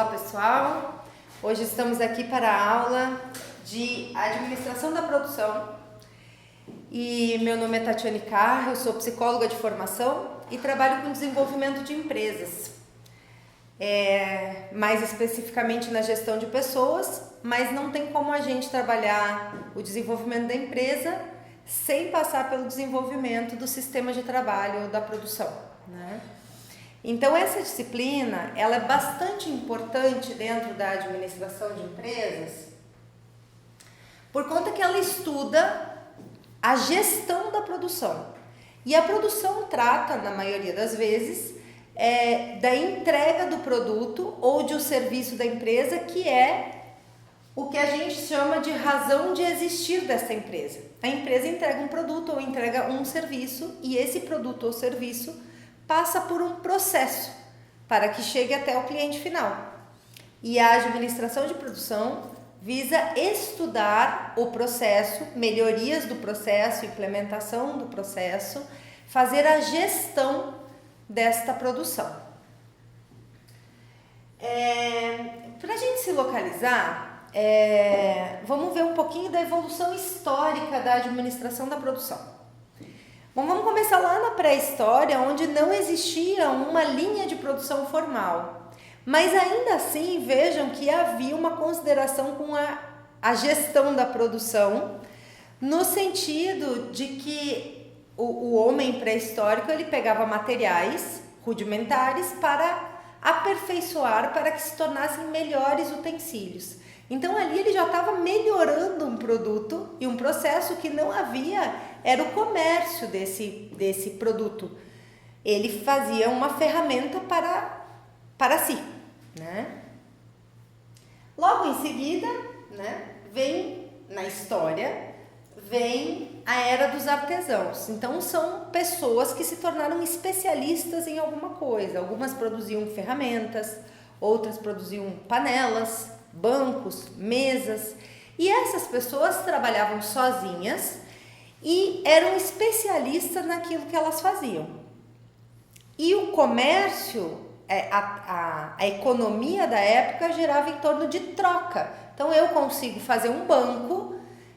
Olá pessoal, hoje estamos aqui para a aula de Administração da Produção e meu nome é Tatiane Carr, eu sou psicóloga de formação e trabalho com desenvolvimento de empresas, mais especificamente na gestão de pessoas, mas não tem como a gente trabalhar o desenvolvimento da empresa sem passar pelo desenvolvimento do sistema de trabalho da produção, né? Então essa disciplina, ela é bastante importante dentro da administração de empresas, por conta que ela estuda a gestão da produção. E a produção trata, na maioria das vezes, da entrega do produto ou de um serviço da empresa, que é o que a gente chama de razão de existir dessa empresa. A empresa entrega um produto ou entrega um serviço, e esse produto ou serviço passa por um processo para que chegue até o cliente final. E a administração de produção visa estudar o processo, melhorias do processo, implementação do processo, fazer a gestão desta produção. Para a gente se localizar, vamos ver um pouquinho da evolução histórica da administração da produção. Bom, vamos começar lá na pré-história, onde não existia uma linha de produção formal. Mas ainda assim, vejam que havia uma consideração com a gestão da produção, no sentido de que o homem pré-histórico, ele pegava materiais rudimentares para aperfeiçoar, para que se tornassem melhores utensílios. Então ali ele já estava melhorando um produto e um processo que não havia, era o comércio desse produto. Ele fazia uma ferramenta para si, né? Logo em seguida, né, vem na história, vem a era dos artesãos. Então são pessoas que se tornaram especialistas em alguma coisa. Algumas produziam ferramentas, outras produziam panelas, bancos, mesas, e essas pessoas trabalhavam sozinhas e eram especialistas naquilo que elas faziam. E o comércio, a economia da época girava em torno de troca. Então eu consigo fazer um banco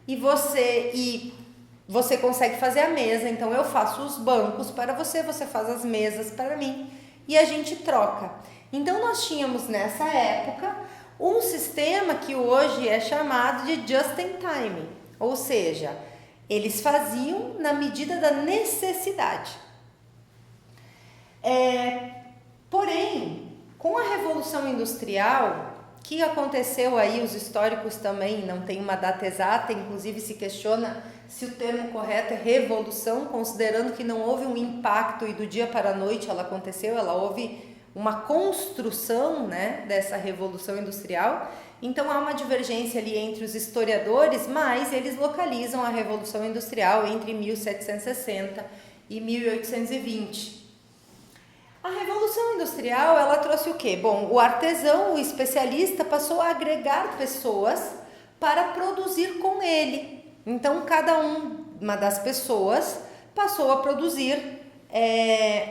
e você consegue fazer a mesa, então eu faço os bancos para você, você faz as mesas para mim e a gente troca. Então nós tínhamos nessa época um sistema que hoje é chamado de just in time, ou seja, eles faziam na medida da necessidade. Porém, com a Revolução Industrial, que aconteceu aí, os históricos também não tem uma data exata, inclusive se questiona se o termo correto é revolução, considerando que não houve um impacto e do dia para a noite ela aconteceu, ela houve uma construção, né, dessa Revolução Industrial. Então há uma divergência ali entre os historiadores, mas eles localizam a Revolução Industrial entre 1760 e 1820. A Revolução Industrial, ela trouxe o quê? Bom, o artesão, o especialista, passou a agregar pessoas para produzir com ele. Então cada uma das pessoas passou a produzir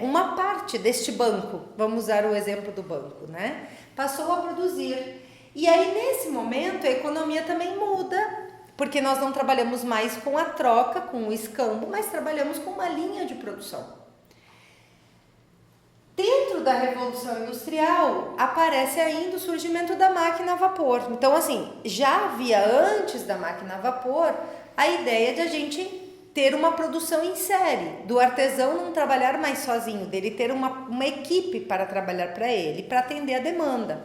uma parte deste banco, vamos usar o exemplo do banco, né? Passou a produzir. E aí, nesse momento, a economia também muda, porque nós não trabalhamos mais com a troca, com o escambo, mas trabalhamos com uma linha de produção. Dentro da Revolução Industrial, aparece ainda o surgimento da máquina a vapor. Então, assim, já havia antes da máquina a vapor a ideia de a gente ter uma produção em série, do artesão não trabalhar mais sozinho, dele ter uma equipe para trabalhar para ele, para atender a demanda.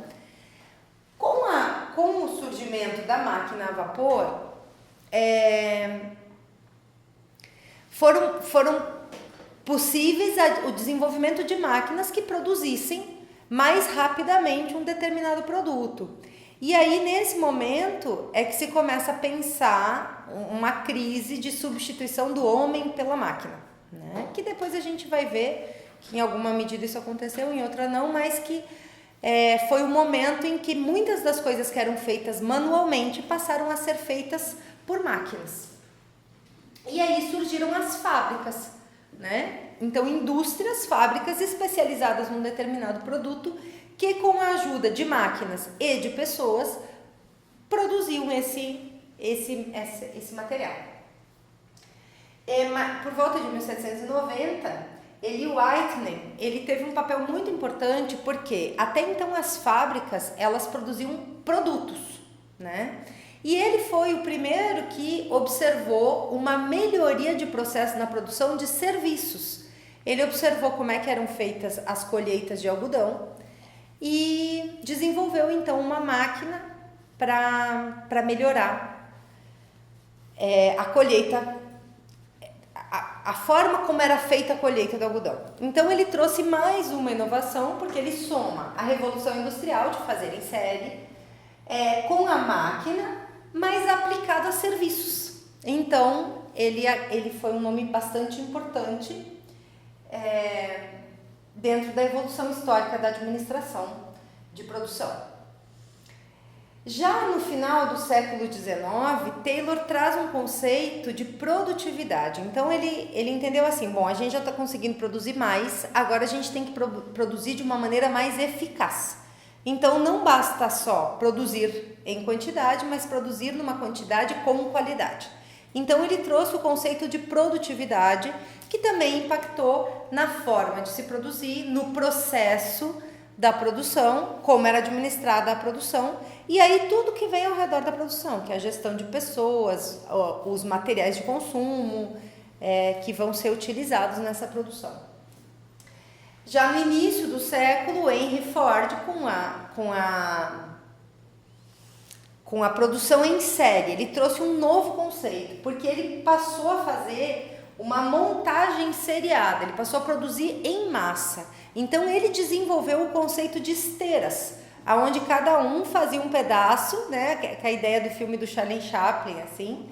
Com o surgimento da máquina a vapor, foram possíveis o desenvolvimento de máquinas que produzissem mais rapidamente um determinado produto. E aí, nesse momento, é que se começa a pensar uma crise de substituição do homem pela máquina, né? Que depois a gente vai ver que em alguma medida isso aconteceu, em outra não, mas que foi o momento em que muitas das coisas que eram feitas manualmente passaram a ser feitas por máquinas. E aí surgiram as fábricas, né? Então, indústrias, fábricas especializadas num determinado produto que com a ajuda de máquinas e de pessoas produziam esse material. Por volta de 1790, Eli Whitney, ele teve um papel muito importante porque até então as fábricas, elas produziam produtos, né? E ele foi o primeiro que observou uma melhoria de processo na produção de serviços. Ele observou como é que eram feitas as colheitas de algodão e desenvolveu então uma máquina para melhorar a colheita, a forma como era feita a colheita do algodão. Então ele trouxe mais uma inovação, porque ele soma a revolução industrial de fazer em série com a máquina, mas aplicado a serviços. Então ele foi um nome bastante importante dentro da evolução histórica da administração de produção. Já no final do século XIX, Taylor traz um conceito de produtividade. Então ele entendeu assim, bom, a gente já está conseguindo produzir mais, agora a gente tem que produzir de uma maneira mais eficaz. Então não basta só produzir em quantidade, mas produzir numa quantidade com qualidade. Então ele trouxe o conceito de produtividade, que também impactou na forma de se produzir, no processo da produção, como era administrada a produção, e aí tudo que vem ao redor da produção, que é a gestão de pessoas, os materiais de consumo que vão ser utilizados nessa produção. Já no início do século, Henry Ford, com a produção em série, ele trouxe um novo conceito, porque ele passou a fazer uma montagem seriada, ele passou a produzir em massa. Então ele desenvolveu o conceito de esteiras, onde cada um fazia um pedaço, né? Que é a ideia do filme do Charlie Chaplin, assim,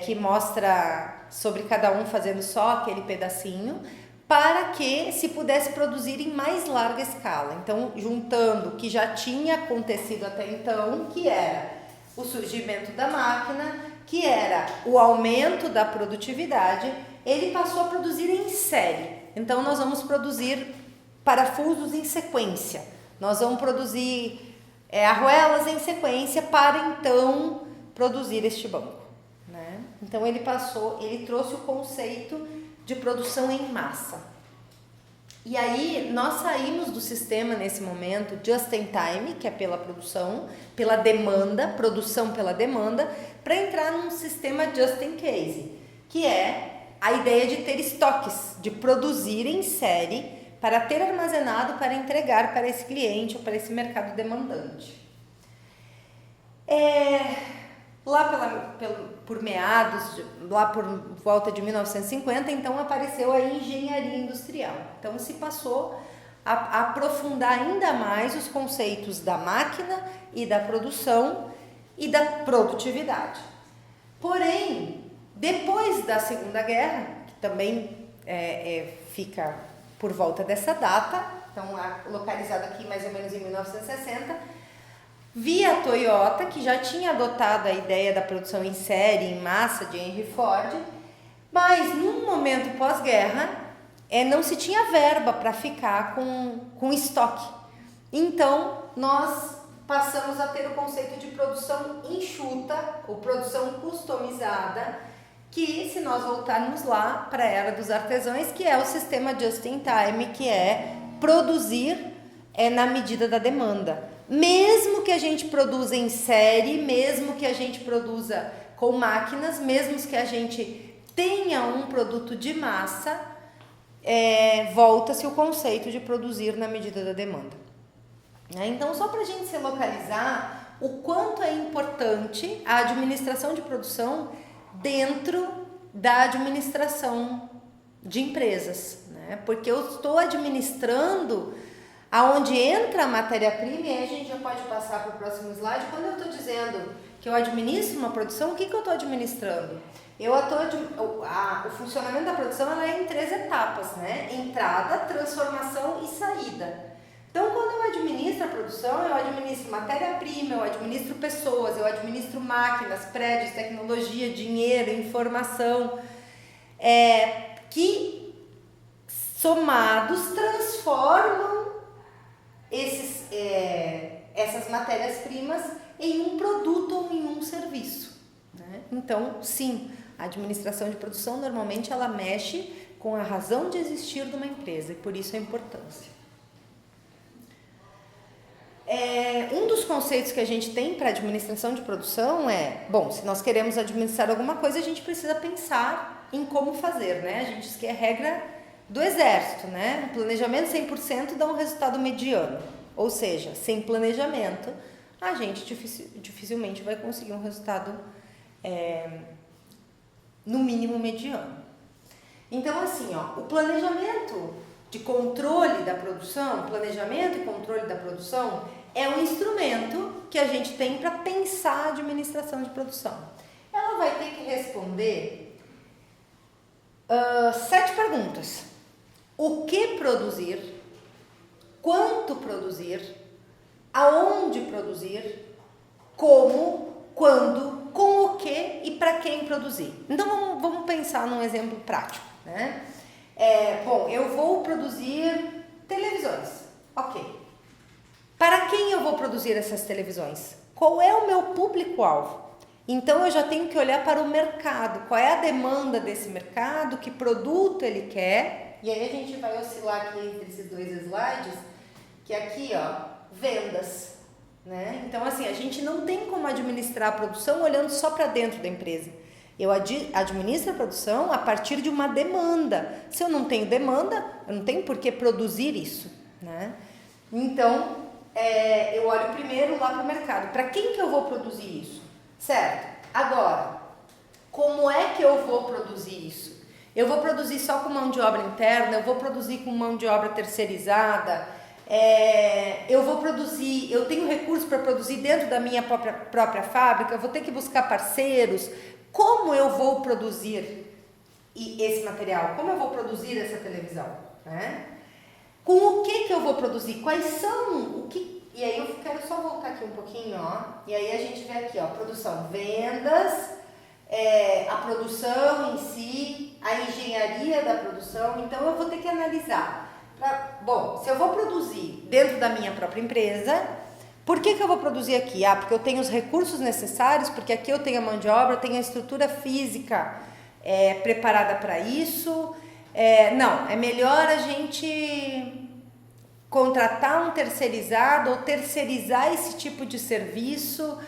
que mostra sobre cada um fazendo só aquele pedacinho, para que se pudesse produzir em mais larga escala. Então, juntando o que já tinha acontecido até então, que era o surgimento da máquina, que era o aumento da produtividade, ele passou a produzir em série. Então, nós vamos produzir parafusos em sequência. Nós vamos produzir arruelas em sequência para, então, produzir este banco, né? Então, ele trouxe o conceito de produção em massa. E aí, nós saímos do sistema, nesse momento, just in time, que é pela produção, pela demanda, produção pela demanda, para entrar num sistema just in case, que é a ideia de ter estoques, de produzir em série para ter armazenado para entregar para esse cliente ou para esse mercado demandante. Lá por meados, lá por volta de 1950, então apareceu a engenharia industrial. Então se passou a aprofundar ainda mais os conceitos da máquina e da produção e da produtividade. Porém, depois da Segunda Guerra, que também fica por volta dessa data, então localizado aqui mais ou menos em 1960, via a Toyota, que já tinha adotado a ideia da produção em série, em massa, de Henry Ford, mas num momento pós-guerra, não se tinha verba para ficar com estoque. Então, nós passamos a ter o conceito de produção enxuta, ou produção customizada, que, se nós voltarmos lá para a era dos artesãos, que é o sistema just in time, que é produzir na medida da demanda. Mesmo que a gente produza em série, mesmo que a gente produza com máquinas, mesmo que a gente tenha um produto de massa, volta-se o conceito de produzir na medida da demanda. Então, só para a gente se localizar o quanto é importante a administração de produção dentro da administração de empresas, né? Porque eu estou administrando aonde entra a matéria-prima, e aí a gente já pode passar para o próximo slide. Quando eu estou dizendo que eu administro uma produção, o que eu estou administrando? O funcionamento da produção ela é em 3 etapas, né? Entrada, transformação e saída. Então, quando eu administro a produção, eu administro matéria-prima, eu administro pessoas, eu administro máquinas, prédios, tecnologia, dinheiro, informação, que somados transformam essas matérias-primas em um produto ou em um serviço, né? Então, sim, a administração de produção normalmente ela mexe com a razão de existir de uma empresa e por isso a importância. Um dos conceitos que a gente tem para administração de produção bom, se nós queremos administrar alguma coisa, a gente precisa pensar em como fazer, né? A gente diz que é regra do exército, né? Um planejamento 100% dá um resultado mediano, ou seja, sem planejamento, a gente dificilmente vai conseguir um resultado no mínimo mediano. Então, assim, o planejamento de controle da produção, planejamento e controle da produção é um instrumento que a gente tem para pensar a administração de produção. Ela vai ter que responder 7 perguntas. O que produzir? Quanto produzir? Aonde produzir? Como? Quando? Com o que e para quem produzir? Então vamos pensar num exemplo prático, né? Bom, eu vou produzir televisões. Ok. Para quem eu vou produzir essas televisões? Qual é o meu público-alvo? Então eu já tenho que olhar para o mercado. Qual é a demanda desse mercado? Que produto ele quer? E aí a gente vai oscilar aqui entre esses 2 slides, que aqui, vendas, né? Então, assim, a gente não tem como administrar a produção olhando só para dentro da empresa. Eu administro a produção a partir de uma demanda. Se eu não tenho demanda, eu não tenho por que produzir isso, né? Então, eu olho primeiro lá para o mercado. Para quem que eu vou produzir isso? Certo. Agora, como é que eu vou produzir isso? Eu vou produzir só com mão de obra interna? Eu vou produzir com mão de obra terceirizada? Eu tenho recursos para produzir dentro da minha própria fábrica? Eu vou ter que buscar parceiros? Como eu vou produzir esse material? Como eu vou produzir essa televisão, né? Com o que eu vou produzir? Quais são E aí eu quero só voltar aqui um pouquinho, e aí a gente vê aqui, produção, vendas, a produção em si, a engenharia da produção. Então eu vou ter que analisar. Bom, se eu vou produzir dentro da minha própria empresa, por que eu vou produzir aqui? Porque eu tenho os recursos necessários, porque aqui eu tenho a mão de obra, eu tenho a estrutura física preparada para isso. Não, é melhor a gente contratar um terceirizado ou terceirizar esse tipo de serviço,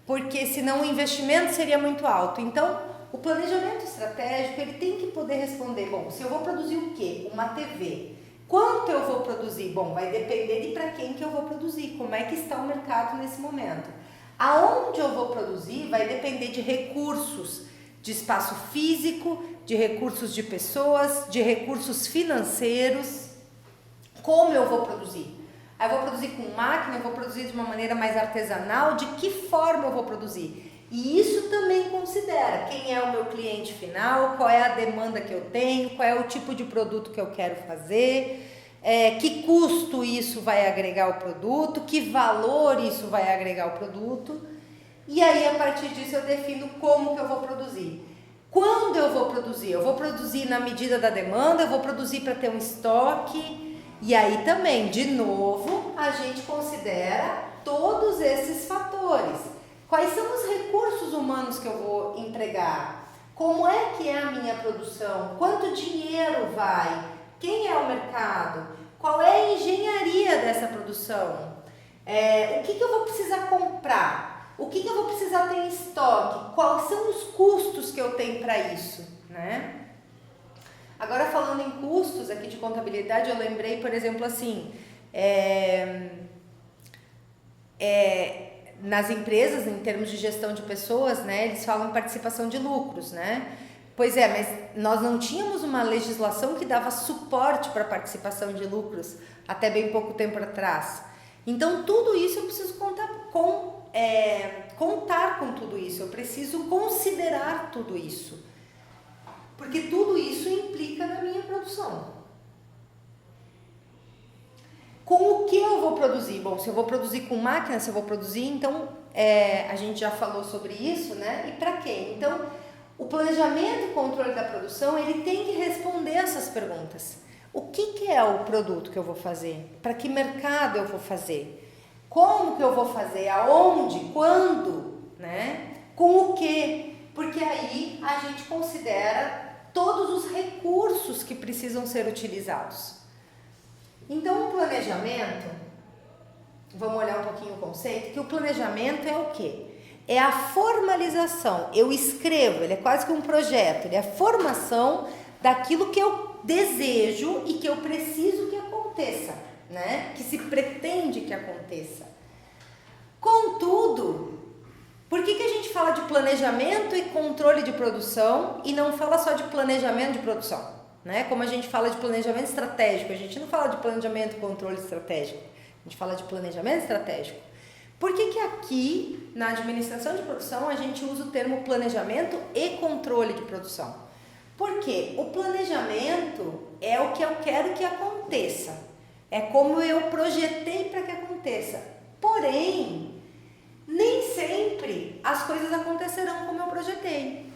porque senão o investimento seria muito alto. Então, o planejamento estratégico ele tem que poder responder, bom, se eu vou produzir o quê? Uma TV. Quanto eu vou produzir? Bom, vai depender de para quem que eu vou produzir, como é que está o mercado nesse momento. Aonde eu vou produzir vai depender de recursos, de espaço físico, de recursos de pessoas, de recursos financeiros. Como eu vou produzir? Eu vou produzir com máquina, eu vou produzir de uma maneira mais artesanal, de que forma eu vou produzir? E isso também considera quem é o meu cliente final, qual é a demanda que eu tenho, qual é o tipo de produto que eu quero fazer, que custo isso vai agregar ao produto, que valor isso vai agregar ao produto. E aí, a partir disso, eu defino como que eu vou produzir. Quando eu vou produzir? Eu vou produzir na medida da demanda, eu vou produzir para ter um estoque. E aí também, de novo, a gente considera todos esses fatores. Quais são os recursos humanos que eu vou empregar? Como é que é a minha produção? Quanto dinheiro vai? Quem é o mercado? Qual é a engenharia dessa produção? O que eu vou precisar comprar? O que eu vou precisar ter em estoque? Quais são os custos que eu tenho para isso, né? Agora, falando em custos aqui de contabilidade, eu lembrei, por exemplo, assim, nas empresas, em termos de gestão de pessoas, né, eles falam em participação de lucros, né? Pois é, mas nós não tínhamos uma legislação que dava suporte para a participação de lucros até bem pouco tempo atrás. Então, tudo isso eu preciso contar com tudo isso, eu preciso considerar tudo isso. Porque tudo isso implica na minha produção. Com o que eu vou produzir? Bom, se eu vou produzir com máquina, se eu vou produzir, então, a gente já falou sobre isso, né? E para quem? Então, o planejamento e controle da produção, ele tem que responder essas perguntas. O que é o produto que eu vou fazer? Para que mercado eu vou fazer? Como que eu vou fazer? Aonde? Quando? Né? Com o quê? Porque aí a gente considera todos os recursos que precisam ser utilizados. Então, o planejamento, vamos olhar um pouquinho o conceito, que o planejamento é o quê? É a formalização. Eu escrevo, ele é quase que um projeto, ele é a formação daquilo que eu desejo e que eu preciso que aconteça, né? Que se pretende que aconteça. Contudo, por que a gente fala de planejamento e controle de produção e não fala só de planejamento de produção, né? Como a gente fala de planejamento estratégico, a gente não fala de planejamento e controle estratégico, a gente fala de planejamento estratégico. Por que aqui, na administração de produção, a gente usa o termo planejamento e controle de produção? Porque o planejamento é o que eu quero que aconteça, é como eu projetei para que aconteça. Porém, nem sempre as coisas acontecerão como eu projetei.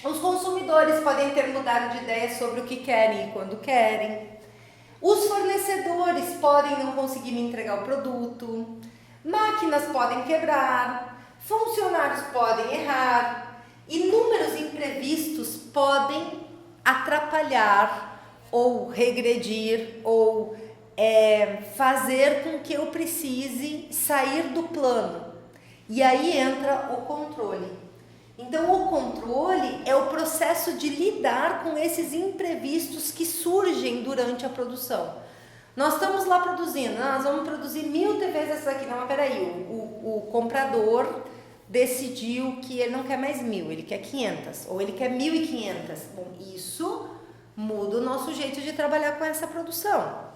Os consumidores podem ter mudado de ideia sobre o que querem e quando querem. Os fornecedores podem não conseguir me entregar o produto. Máquinas podem quebrar. Funcionários podem errar. Inúmeros imprevistos podem atrapalhar ou regredir ou fazer com que eu precise sair do plano. E aí entra o controle. Então, o controle é o processo de lidar com esses imprevistos que surgem durante a produção. Nós estamos lá produzindo, nós vamos produzir 1000 TVs dessas aqui. Não, mas peraí, o comprador decidiu que ele não quer mais 1000, ele quer 500, ou ele quer 1500. Bom, isso muda o nosso jeito de trabalhar com essa produção.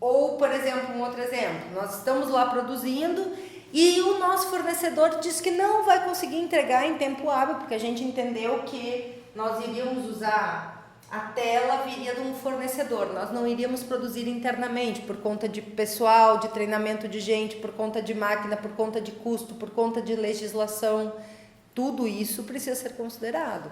Ou, por exemplo, um outro exemplo, nós estamos lá produzindo e o nosso fornecedor diz que não vai conseguir entregar em tempo hábil, porque a gente entendeu que nós iríamos usar a tela, viria de um fornecedor, nós não iríamos produzir internamente por conta de pessoal, de treinamento de gente, por conta de máquina, por conta de custo, por conta de legislação, tudo isso precisa ser considerado.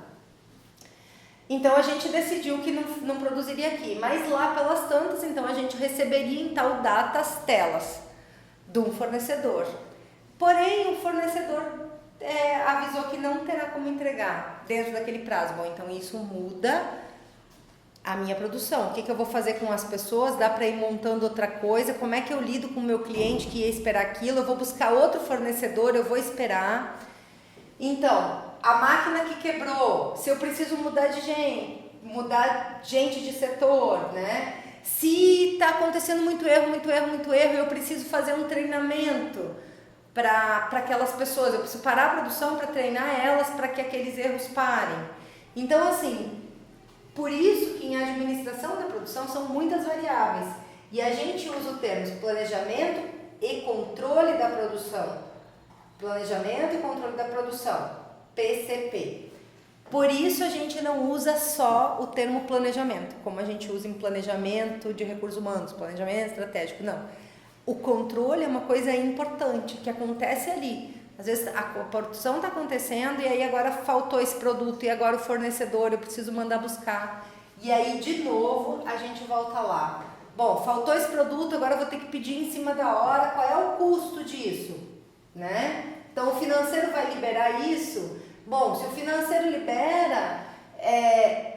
Então, a gente decidiu que não produziria aqui, mas lá pelas tantas, então a gente receberia em tal data as telas de um fornecedor. Porém, o fornecedor avisou que não terá como entregar dentro daquele prazo. Bom, então isso muda a minha produção. O que eu vou fazer com as pessoas? Dá para ir montando outra coisa? Como é que eu lido com o meu cliente que ia esperar aquilo? Eu vou buscar outro fornecedor, eu vou esperar. Então, a máquina que quebrou, se eu preciso mudar gente de setor, né? Se está acontecendo muito erro, eu preciso fazer um treinamento para aquelas pessoas, eu preciso parar a produção para treinar elas para que aqueles erros parem. Então, assim, por isso que em administração da produção são muitas variáveis e a gente usa o termo planejamento e controle da produção. Planejamento e controle da produção, PCP. Por isso a gente não usa só o termo planejamento, como a gente usa em planejamento de recursos humanos, planejamento estratégico, não. O controle é uma coisa importante que acontece ali. Às vezes a produção está acontecendo e aí agora faltou esse produto e agora o fornecedor, eu preciso mandar buscar. E aí de novo a gente volta lá. Bom, faltou esse produto, agora eu vou ter que pedir em cima da hora qual é o custo disso, né? Então o financeiro vai liberar isso. Bom, se o financeiro libera,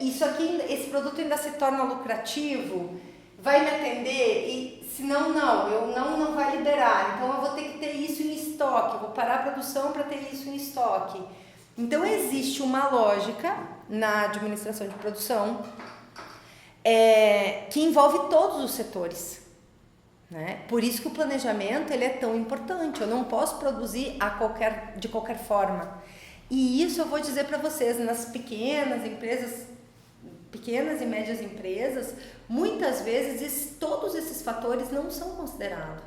isso aqui, esse produto ainda se torna lucrativo, vai me atender e se não, não vai liberar. Então eu vou ter que ter isso em estoque, vou parar a produção para ter isso em estoque. Então existe uma lógica na administração de produção que envolve todos os setores. Né? Por isso que o planejamento ele é tão importante. Eu não posso produzir de qualquer forma. E isso eu vou dizer para vocês, nas pequenas empresas, pequenas e médias empresas, muitas vezes todos esses fatores não são considerados.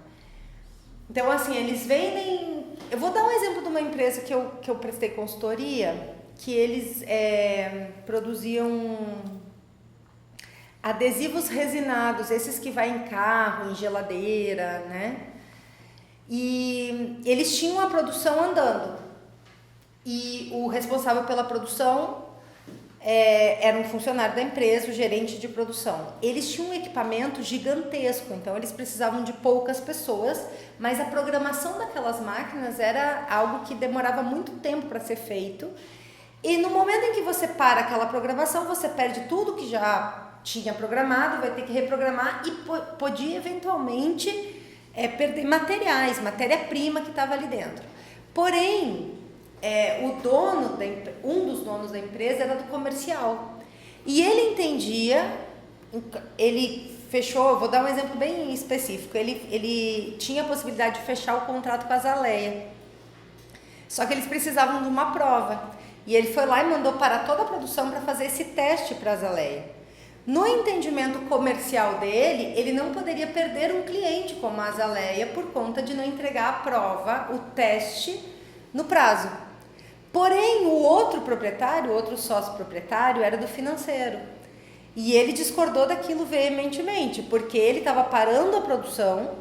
Então, assim, eles vendem... Eu vou dar um exemplo de uma empresa que eu prestei consultoria, que eles produziam adesivos resinados, esses que vai em carro, em geladeira, né? E eles tinham a produção andando. E o responsável pela produção era um funcionário da empresa, o gerente de produção. Eles tinham um equipamento gigantesco, então eles precisavam de poucas pessoas, mas a programação daquelas máquinas era algo que demorava muito tempo para ser feito. E no momento em que você para aquela programação, você perde tudo que já tinha programado, vai ter que reprogramar e podia eventualmente perder materiais, matéria-prima que estava ali dentro. Porém, um dos donos da empresa era do comercial. E ele entendia, ele fechou, vou dar um exemplo bem específico, ele tinha a possibilidade de fechar o contrato com a Azaleia. Só que eles precisavam de uma prova. E ele foi lá e mandou parar toda a produção para fazer esse teste para a Azaleia. No entendimento comercial dele, ele não poderia perder um cliente como a Azaleia por conta de não entregar a prova, o teste, no prazo. Porém, o outro proprietário, o outro sócio proprietário, era do financeiro. E ele discordou daquilo veementemente, porque ele estava parando a produção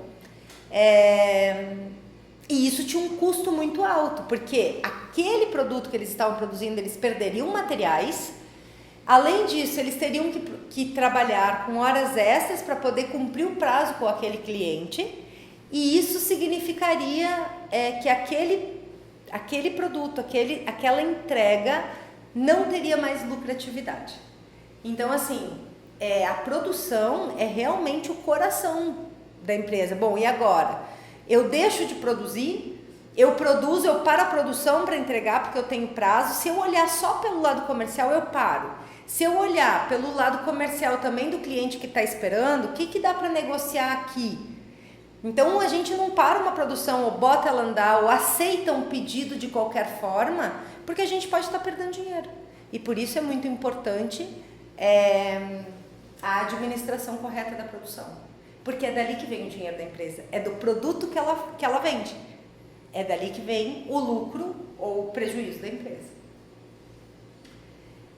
e isso tinha um custo muito alto, porque aquele produto que eles estavam produzindo, eles perderiam materiais. Além disso, eles teriam que trabalhar com horas extras para poder cumprir o prazo com aquele cliente. E isso significaria que aquele produto, aquela entrega não teria mais lucratividade. Então, assim, a produção é realmente o coração da empresa. Bom, e agora? Eu deixo de produzir, eu paro a produção para entregar porque eu tenho prazo. Se eu olhar só pelo lado comercial, eu paro. Se eu olhar pelo lado comercial também do cliente que está esperando, o que dá para negociar aqui? Então, a gente não para uma produção ou bota ela andar ou aceita um pedido de qualquer forma, porque a gente pode estar perdendo dinheiro. E por isso é muito importante a administração correta da produção. Porque é dali que vem o dinheiro da empresa, é do produto que ela vende. É dali que vem o lucro ou o prejuízo da empresa.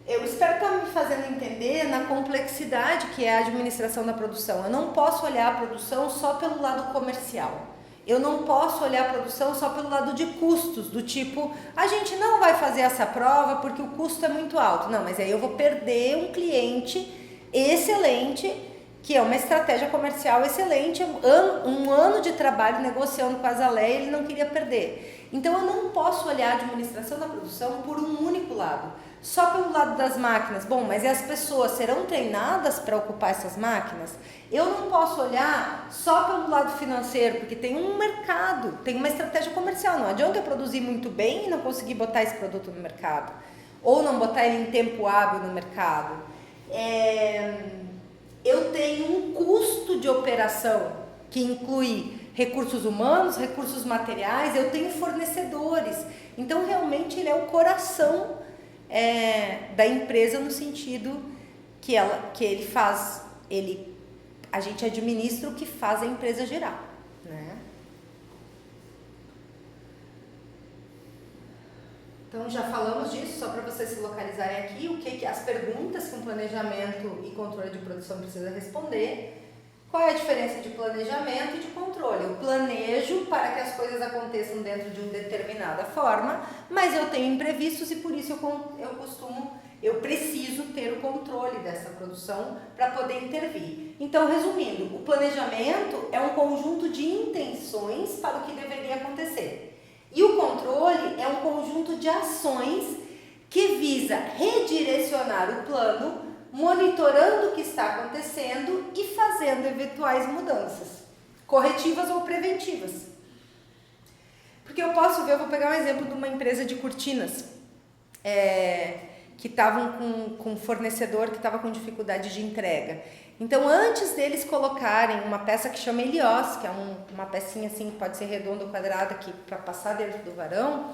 Eu espero estar me fazendo entender na complexidade que é a administração da produção. Eu não posso olhar a produção só pelo lado comercial. Eu não posso olhar a produção só pelo lado de custos, do tipo, a gente não vai fazer essa prova porque o custo é muito alto. Não, mas aí eu vou perder um cliente excelente, que é uma estratégia comercial excelente, um ano de trabalho negociando com a Azaleia, ele não queria perder. Então eu não posso olhar a administração da produção por um único lado, só pelo lado das máquinas. Bom, mas e as pessoas serão treinadas para ocupar essas máquinas? Eu não posso olhar só pelo lado financeiro, porque tem um mercado, tem uma estratégia comercial. Não adianta eu produzir muito bem e não conseguir botar esse produto no mercado, ou não botar ele em tempo hábil no mercado. Eu tenho um custo de operação que inclui recursos humanos, recursos materiais, eu tenho fornecedores. Então, realmente, ele é o coração da empresa no sentido que ele faz, a gente administra o que faz a empresa girar, né? Então, já falamos disso, só para vocês se localizarem aqui, as perguntas que um planejamento e controle de produção precisa responder. Qual é a diferença de planejamento e de controle? Eu planejo para que as coisas aconteçam dentro de uma determinada forma, mas eu tenho imprevistos e por isso eu preciso ter o controle dessa produção para poder intervir. Então, resumindo, o planejamento é um conjunto de intenções para o que deveria acontecer. E o controle é um conjunto de ações que visa redirecionar o plano, monitorando o que está acontecendo e fazendo eventuais mudanças, corretivas ou preventivas. Porque eu vou pegar um exemplo de uma empresa de cortinas, que estavam com um fornecedor que estava com dificuldade de entrega. Então, antes deles colocarem uma peça que chama Helios, que é uma pecinha assim, que pode ser redonda ou quadrada, para passar dentro do varão,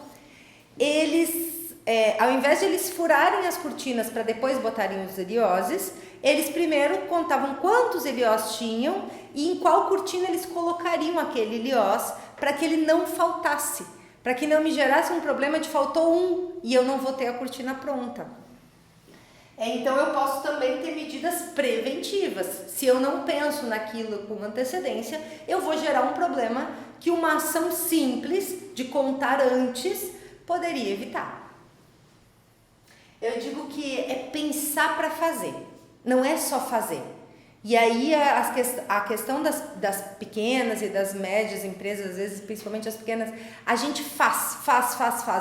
ao invés de eles furarem as cortinas para depois botarem os helioses, eles primeiro contavam quantos helios tinham e em qual cortina eles colocariam aquele helios para que ele não faltasse, para que não me gerasse um problema de faltou um e eu não vou ter a cortina pronta. Então eu posso também ter medidas preventivas. Se eu não penso naquilo com antecedência, eu vou gerar um problema que uma ação simples de contar antes poderia evitar. Eu digo que é pensar para fazer, não é só fazer. E aí a questão das pequenas e das médias empresas, às vezes principalmente as pequenas, a gente faz.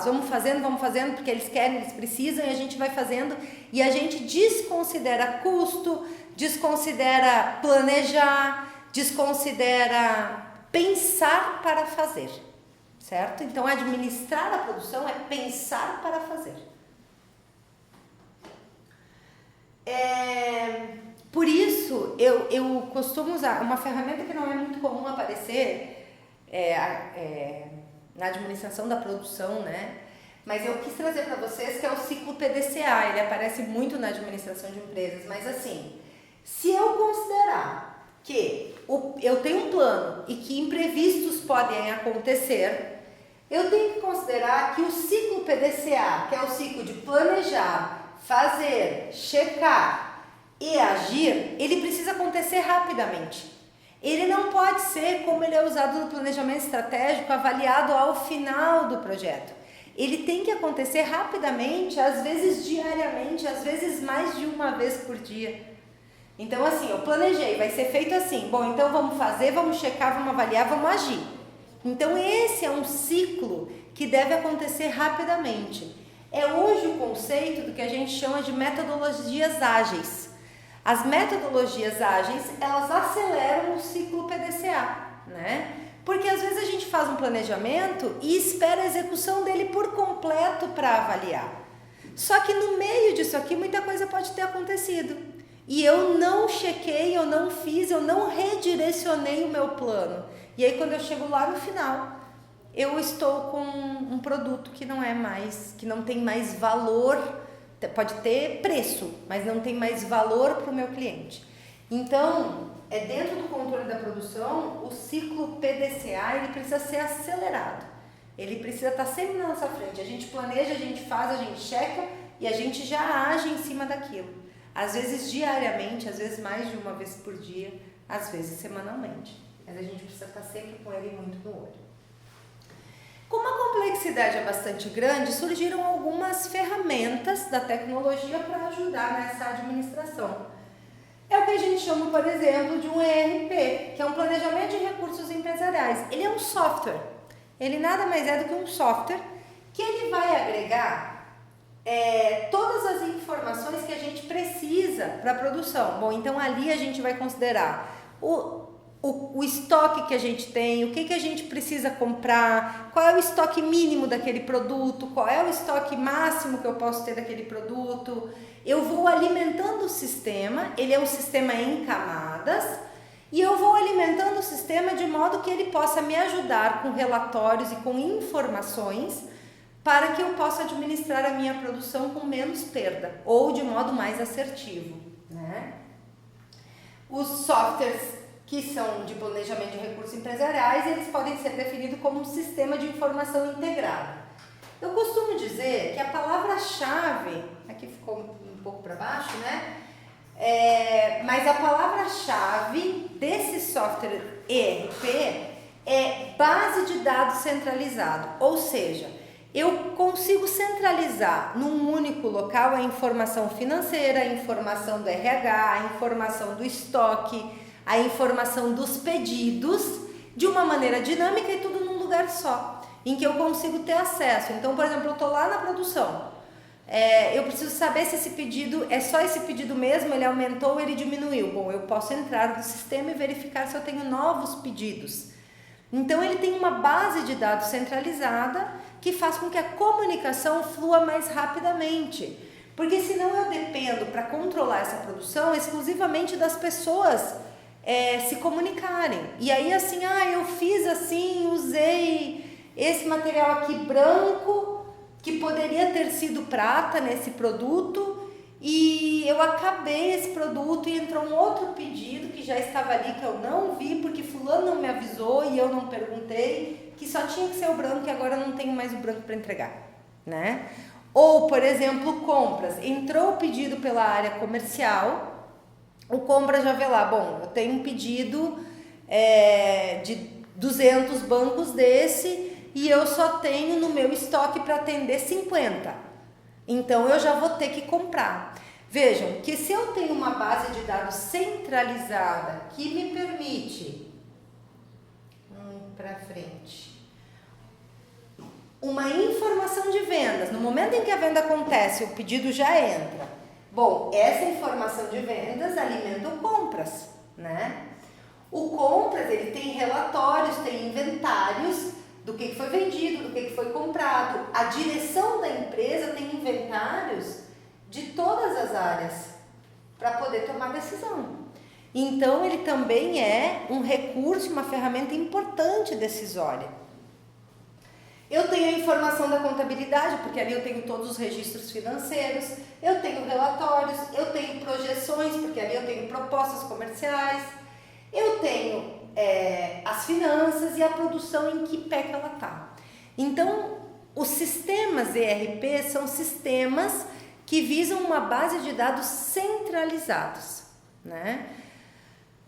Vamos fazendo, porque eles querem, eles precisam, e a gente vai fazendo, e a gente desconsidera custo, desconsidera planejar, desconsidera pensar para fazer, certo? Então, administrar a produção é pensar para fazer. Por isso, eu costumo usar uma ferramenta que não é muito comum aparecer na administração da produção, né? Mas eu quis trazer para vocês que é o ciclo PDCA. Ele aparece muito na administração de empresas, mas assim, se eu considerar que eu tenho um plano e que imprevistos podem acontecer, eu tenho que considerar que o ciclo PDCA, que é o ciclo de planejar, fazer, checar e agir, ele precisa acontecer rapidamente. Ele não pode ser como ele é usado no planejamento estratégico, avaliado ao final do projeto. Ele tem que acontecer rapidamente, às vezes diariamente, às vezes mais de uma vez por dia. Então assim, eu planejei, vai ser feito assim, bom, então vamos fazer, vamos checar, vamos avaliar, vamos agir. Então esse é um ciclo que deve acontecer rapidamente. É hoje o conceito do que a gente chama de metodologias ágeis. As metodologias ágeis, elas aceleram o ciclo PDCA, né? Porque às vezes a gente faz um planejamento e espera a execução dele por completo para avaliar. Só que no meio disso aqui muita coisa pode ter acontecido. E eu não chequei, eu não fiz, eu não redirecionei o meu plano. E aí quando eu chego lá no final, eu estou com um produto que não é mais, que não tem mais valor. Pode ter preço, mas não tem mais valor para o meu cliente. Então, dentro do controle da produção, o ciclo PDCA ele precisa ser acelerado. Ele precisa estar sempre na nossa frente. A gente planeja, a gente faz, a gente checa e a gente já age em cima daquilo. Às vezes diariamente, às vezes mais de uma vez por dia, às vezes semanalmente. Mas a gente precisa estar sempre com ele muito no olho. Como a complexidade é bastante grande, surgiram algumas ferramentas da tecnologia para ajudar nessa administração. É o que a gente chama, por exemplo, de um ERP, que é um planejamento de recursos empresariais. Ele é um software. Ele nada mais é do que um software que ele vai agregar todas as informações que a gente precisa para a produção. Bom, então ali a gente vai considerar o estoque que a gente tem, o que a gente precisa comprar, qual é o estoque mínimo daquele produto, qual é o estoque máximo que eu posso ter daquele produto. Eu vou alimentando o sistema, ele é um sistema em camadas, e eu vou alimentando o sistema de modo que ele possa me ajudar com relatórios e com informações para que eu possa administrar a minha produção com menos perda ou de modo mais assertivo, né? Os softwares que são de planejamento de recursos empresariais, eles podem ser definidos como um sistema de informação integrado. Eu costumo dizer que a palavra-chave, aqui ficou um pouco para baixo, né? Mas a palavra-chave desse software ERP é base de dados centralizado, ou seja, eu consigo centralizar num único local a informação financeira, a informação do RH, a informação do estoque, a informação dos pedidos de uma maneira dinâmica e tudo num lugar só, em que eu consigo ter acesso. Então, por exemplo, eu estou lá na produção, eu preciso saber se esse pedido é só esse pedido mesmo, ele aumentou ou ele diminuiu. Bom, eu posso entrar no sistema e verificar se eu tenho novos pedidos. Então, ele tem uma base de dados centralizada que faz com que a comunicação flua mais rapidamente. Porque senão eu dependo, para controlar essa produção, exclusivamente das pessoas se comunicarem. E aí assim, eu fiz assim, usei esse material aqui branco, que poderia ter sido prata nesse produto, e eu acabei esse produto e entrou um outro pedido que já estava ali, que eu não vi, porque fulano não me avisou e eu não perguntei, que só tinha que ser o branco e agora eu não tenho mais o branco para entregar, né? Ou, por exemplo, compras. Entrou o pedido pela área comercial, o compra já vê lá, bom, eu tenho um pedido de 200 bancos desse e eu só tenho no meu estoque para atender 50. Então eu já vou ter que comprar. Vejam que se eu tenho uma base de dados centralizada que me permite para frente uma informação de vendas, no momento em que a venda acontece, o pedido já entra. Bom, essa informação de vendas alimenta o compras, né? O compras, ele tem relatórios, tem inventários do que foi vendido, do que foi comprado. A direção da empresa tem inventários de todas as áreas para poder tomar decisão. Então, ele também é um recurso, uma ferramenta importante decisória. Eu tenho a informação da contabilidade, porque ali eu tenho todos os registros financeiros, eu tenho relatórios, eu tenho projeções, porque ali eu tenho propostas comerciais, eu tenho as finanças e a produção em que pé que ela está. Então, os sistemas ERP são sistemas que visam uma base de dados centralizados, né?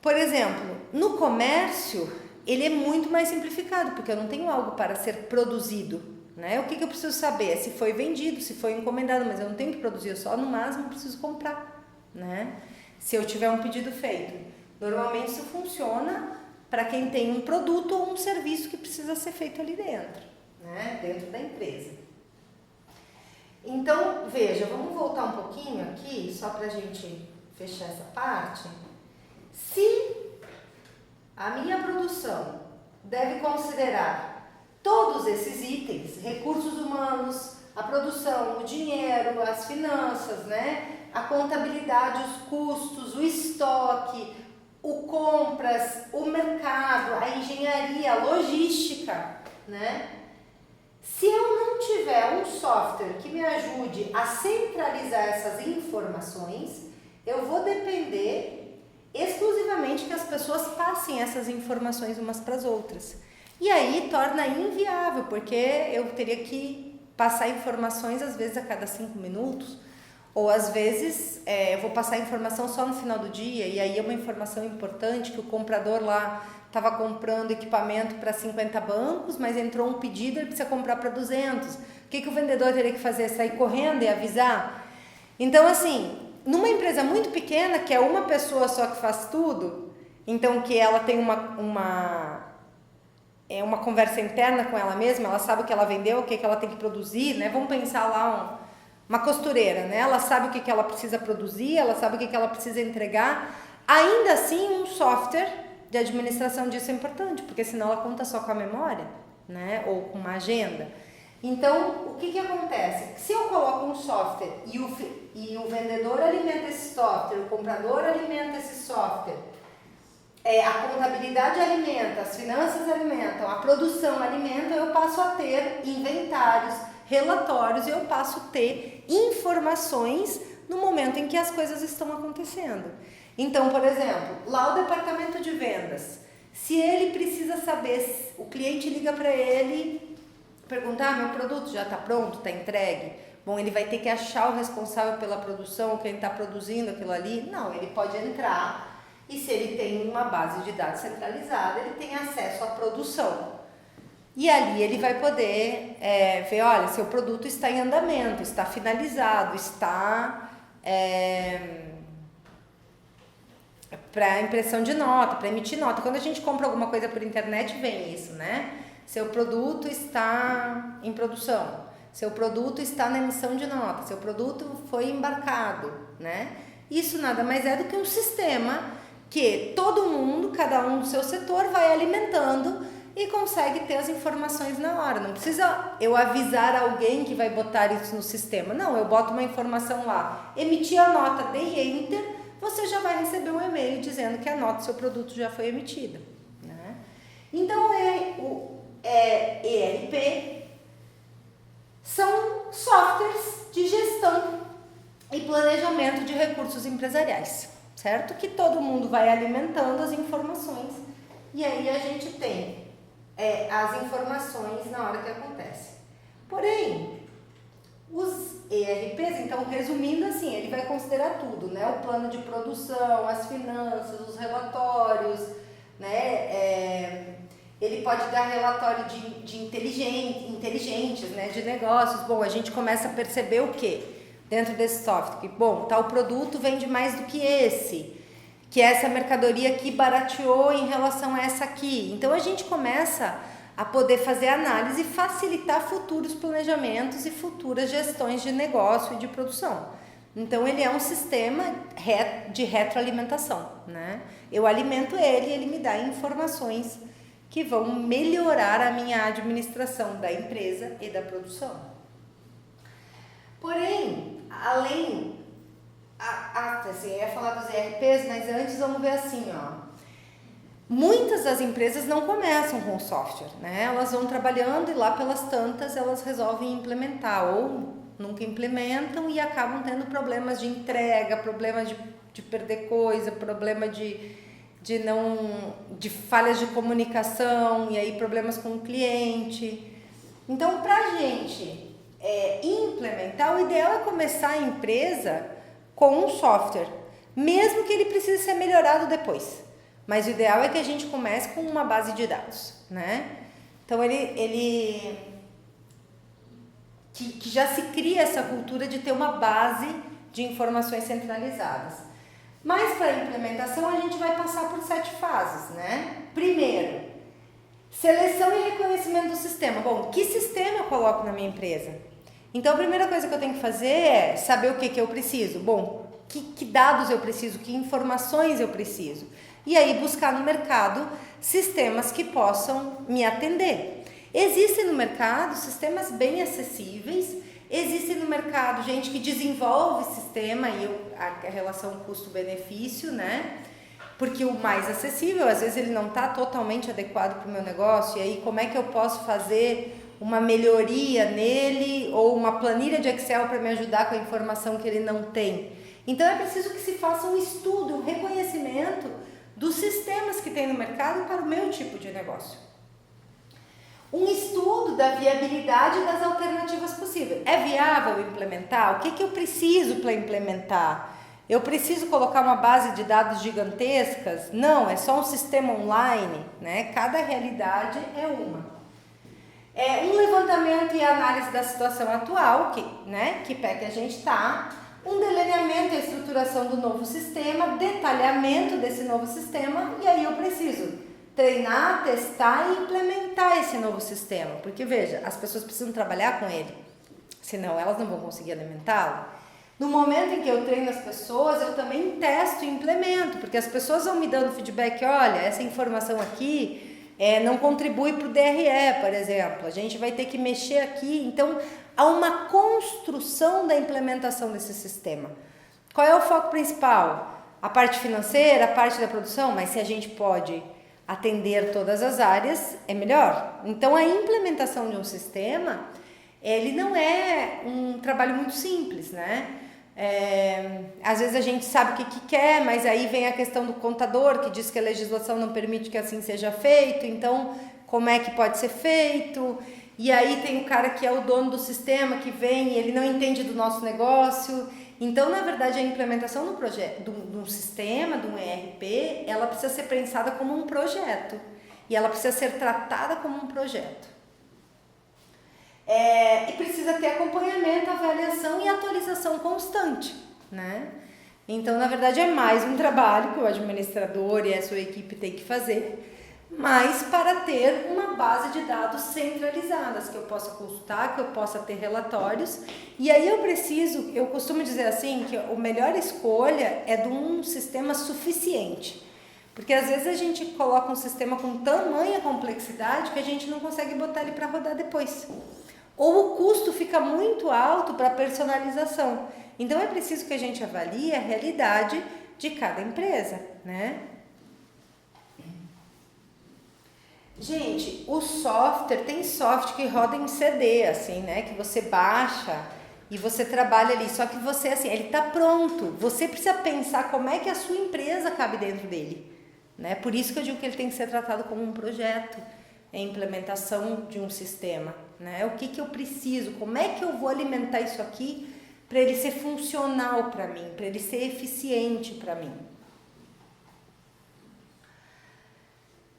Por exemplo, no comércio, ele é muito mais simplificado, porque eu não tenho algo para ser produzido, né? O que eu preciso saber? Se foi vendido, se foi encomendado, mas eu não tenho que produzir, eu só no máximo preciso comprar, né? Se eu tiver um pedido feito. Normalmente isso funciona para quem tem um produto ou um serviço que precisa ser feito ali dentro, né? Dentro da empresa. Então, veja, vamos voltar um pouquinho aqui, só para a gente fechar essa parte. Se a minha produção deve considerar todos esses itens, recursos humanos, a produção, o dinheiro, as finanças, né? A contabilidade, os custos, o estoque, o compras, o mercado, a engenharia, a logística, né? Se eu não tiver um software que me ajude a centralizar essas informações, eu vou depender exclusivamente que as pessoas passem essas informações umas para as outras. E aí torna inviável, porque eu teria que passar informações às vezes a cada 5 minutos, ou às vezes eu vou passar informação só no final do dia, e aí é uma informação importante que o comprador lá estava comprando equipamento para 50 bancos, mas entrou um pedido, ele precisa comprar para 200. O que o vendedor teria que fazer? Sair correndo e avisar? Então, assim, numa empresa muito pequena, que é uma pessoa só que faz tudo, então que ela tem uma conversa interna com ela mesma, ela sabe o que ela vendeu, o que ela tem que produzir, né? Vamos pensar lá uma costureira, né? Ela sabe o que ela precisa produzir, ela sabe o que ela precisa entregar. Ainda assim, um software de administração disso é importante, porque senão ela conta só com a memória, né? Ou com uma agenda. Então, o que acontece? Se eu coloco um software e o vendedor alimenta esse software, o comprador alimenta esse software, a contabilidade alimenta, as finanças alimentam, a produção alimenta, eu passo a ter inventários, relatórios, e eu passo a ter informações no momento em que as coisas estão acontecendo. Então, por exemplo, lá o departamento de vendas, se ele precisa saber, o cliente liga para ele, perguntar, meu produto já está pronto, está entregue? Bom, ele vai ter que achar o responsável pela produção, quem está produzindo aquilo ali? Não, ele pode entrar e se ele tem uma base de dados centralizada, ele tem acesso à produção. E ali ele vai poder ver, olha, seu produto está em andamento, está finalizado, está para impressão de nota, para emitir nota. Quando a gente compra alguma coisa por internet, vem isso, né? Seu produto está em produção, seu produto está na emissão de nota, seu produto foi embarcado, né? Isso nada mais é do que um sistema que todo mundo, cada um do seu setor, vai alimentando e consegue ter as informações na hora. Não precisa eu avisar alguém que vai botar isso no sistema. Não, eu boto uma informação lá, emiti a nota, dei enter, você já vai receber um e-mail dizendo que a nota do seu produto já foi emitida, né? Então, ERP são softwares de gestão e planejamento de recursos empresariais, certo? Que todo mundo vai alimentando as informações e aí a gente tem as informações na hora que acontece. Porém, os ERPs, então, resumindo assim, ele vai considerar tudo, né? O plano de produção, as finanças, os relatórios, né? ele pode dar relatório de inteligentes, né, de negócios. Bom, a gente começa a perceber o quê? Dentro desse software, que, bom, tal produto vende mais do que esse, que essa mercadoria aqui barateou em relação a essa aqui. Então, a gente começa a poder fazer análise e facilitar futuros planejamentos e futuras gestões de negócio e de produção. Então, ele é um sistema de retroalimentação, né? Eu alimento ele e ele me dá informações que vão melhorar a minha administração da empresa e da produção. Porém, além... assim, eu ia falar dos ERPs, mas antes vamos ver assim, ó. Muitas das empresas não começam com software, né? Elas vão trabalhando e lá pelas tantas elas resolvem implementar ou nunca implementam e acabam tendo problemas de entrega, problemas de perder coisa, problema de falhas de comunicação e aí problemas com o cliente. Então, para a gente implementar, o ideal é começar a empresa com um software, mesmo que ele precise ser melhorado depois. Mas o ideal é que a gente comece com uma base de dados, né? Então, que já se cria essa cultura de ter uma base de informações centralizadas. Mas para a implementação a gente vai passar por 7 fases, né? Primeiro, seleção e reconhecimento do sistema. Bom, que sistema eu coloco na minha empresa? Então a primeira coisa que eu tenho que fazer é saber o que eu preciso. Bom, que dados eu preciso, que informações eu preciso. E aí buscar no mercado sistemas que possam me atender. Existem no mercado sistemas bem acessíveis, existe no mercado gente que desenvolve sistema e a relação custo-benefício, né? Porque o mais acessível, às vezes ele não está totalmente adequado para o meu negócio, e aí como é que eu posso fazer uma melhoria nele ou uma planilha de Excel para me ajudar com a informação que ele não tem? Então é preciso que se faça um estudo, um reconhecimento dos sistemas que tem no mercado para o meu tipo de negócio. Um estudo da viabilidade das alternativas possíveis. É viável implementar? O que eu preciso para implementar? Eu preciso colocar uma base de dados gigantescas? Não, é só um sistema online, né? Cada realidade é uma. Um levantamento e análise da situação atual, que pé que a gente está. Um delineamento e estruturação do novo sistema, detalhamento desse novo sistema, e aí eu preciso treinar, testar e implementar esse novo sistema, porque veja, as pessoas precisam trabalhar com ele, senão elas não vão conseguir alimentá-lo. No momento em que eu treino as pessoas, eu também testo e implemento, porque as pessoas vão me dando feedback, olha, essa informação aqui não contribui para o DRE, por exemplo, a gente vai ter que mexer aqui, então há uma construção da implementação desse sistema. Qual é o foco principal? A parte financeira, a parte da produção, mas se a gente pode atender todas as áreas, é melhor. Então, a implementação de um sistema, ele não é um trabalho muito simples, né? Às vezes a gente sabe o que quer, mas aí vem a questão do contador, que diz que a legislação não permite que assim seja feito, então, como é que pode ser feito? E aí tem o cara que é o dono do sistema, que vem e ele não entende do nosso negócio. Então, na verdade, a implementação de um sistema, de um ERP, ela precisa ser pensada como um projeto. E ela precisa ser tratada como um projeto. E precisa ter acompanhamento, avaliação e atualização constante, né? Então, na verdade, é mais um trabalho que o administrador e a sua equipe tem que fazer, mas para ter uma base de dados centralizadas, que eu possa consultar, que eu possa ter relatórios. E aí eu costumo dizer assim, que a melhor escolha é de um sistema suficiente. Porque às vezes a gente coloca um sistema com tamanha complexidade que a gente não consegue botar ele para rodar depois. Ou o custo fica muito alto para personalização. Então é preciso que a gente avalie a realidade de cada empresa, né? Gente, tem software que roda em CD, assim, né? Que você baixa e você trabalha ali. Só que você, assim, ele tá pronto. Você precisa pensar como é que a sua empresa cabe dentro dele, né? Por isso que eu digo que ele tem que ser tratado como um projeto, a implementação de um sistema, né? O que eu preciso? Como é que eu vou alimentar isso aqui para ele ser funcional para mim, para ele ser eficiente para mim?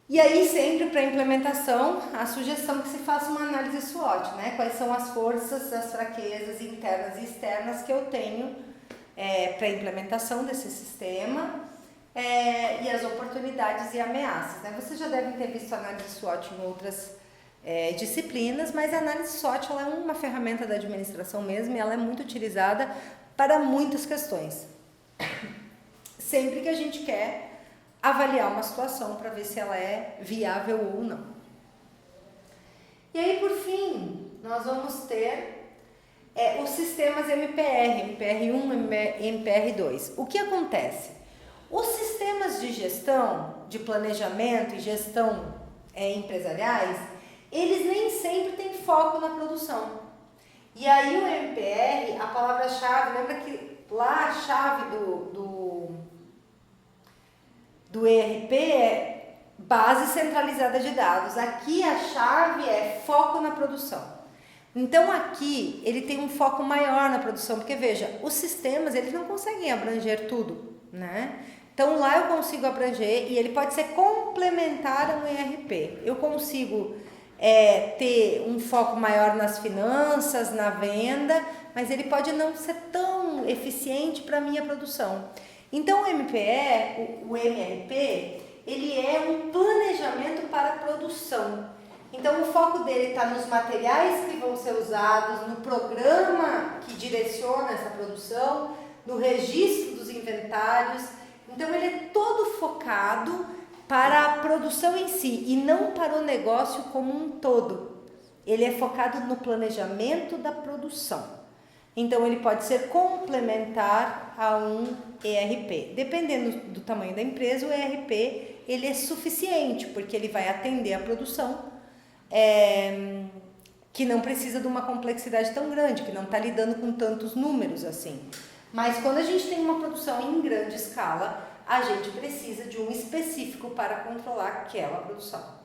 E aí sempre para implementação, a sugestão que se faça uma análise SWOT, né? Quais são as forças, as fraquezas internas e externas que eu tenho para a implementação desse sistema e as oportunidades e ameaças, né? Vocês já devem ter visto a análise SWOT em outras disciplinas, mas a análise SWOT ela é uma ferramenta da administração mesmo e ela é muito utilizada para muitas questões. Sempre que a gente quer avaliar uma situação para ver se ela é viável ou não. E aí, por fim, nós vamos ter os sistemas MPR, MPR1, MPR2. O que acontece? Os sistemas de gestão, de planejamento e gestão empresariais, eles nem sempre têm foco na produção. E aí o MPR, a palavra-chave, lembra que lá a chave do ERP é base centralizada de dados. Aqui a chave é foco na produção. Então aqui ele tem um foco maior na produção, porque veja, os sistemas eles não conseguem abranger tudo, né? Então lá eu consigo abranger e ele pode ser complementar a um ERP. Eu consigo ter um foco maior nas finanças, na venda, mas ele pode não ser tão eficiente para a minha produção. Então o MPE, o MRP, ele é um planejamento para a produção. Então o foco dele está nos materiais que vão ser usados, no programa que direciona essa produção, no registro dos inventários. Então ele é todo focado para a produção em si e não para o negócio como um todo. Ele é focado no planejamento da produção. Então ele pode ser complementar a um ERP. Dependendo do tamanho da empresa, o ERP ele é suficiente, porque ele vai atender a produção, que não precisa de uma complexidade tão grande, que não está lidando com tantos números assim. Mas quando a gente tem uma produção em grande escala, a gente precisa de um específico para controlar aquela produção.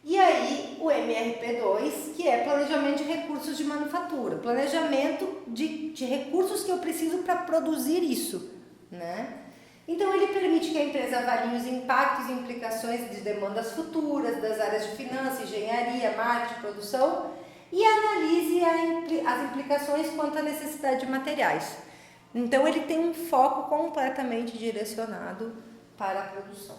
E aí o MRP2, que é planejamento de recursos de manufatura, planejamento de recursos que eu preciso para produzir isso, né? Então ele permite que a empresa avalie os impactos e implicações de demandas futuras das áreas de finanças, engenharia, marketing, produção e analise as implicações quanto à necessidade de materiais. Então ele tem um foco completamente direcionado para a produção.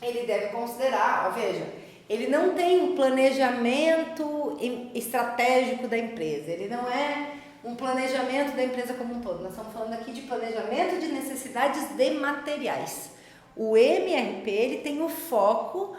Ele deve considerar, veja, ele não tem um planejamento estratégico da empresa, ele não é um planejamento da empresa como um todo. Nós estamos falando aqui de planejamento de necessidades de materiais. O MRP ele tem o foco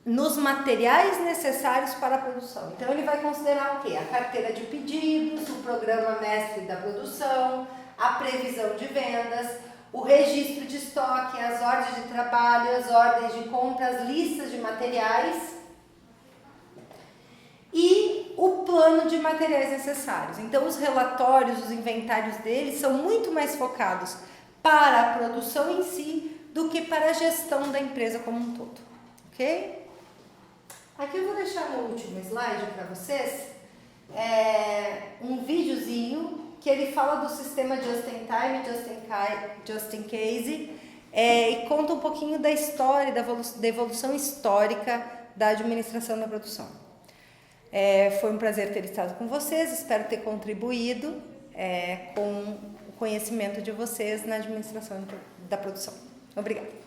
nos materiais necessários para a produção. Então ele vai considerar o quê? A carteira de pedidos, o programa mestre da produção, a previsão de vendas, o registro de estoque, as ordens de trabalho, as ordens de compra, as listas de materiais e o plano de materiais necessários. Então os relatórios, os inventários deles são muito mais focados para a produção em si do que para a gestão da empresa como um todo, ok? Aqui eu vou deixar no último slide para vocês um videozinho que ele fala do sistema Just in Time, Just in Case, e conta um pouquinho da história, da evolução histórica da administração da produção. Foi um prazer ter estado com vocês, espero ter contribuído com o conhecimento de vocês na administração da produção. Obrigada.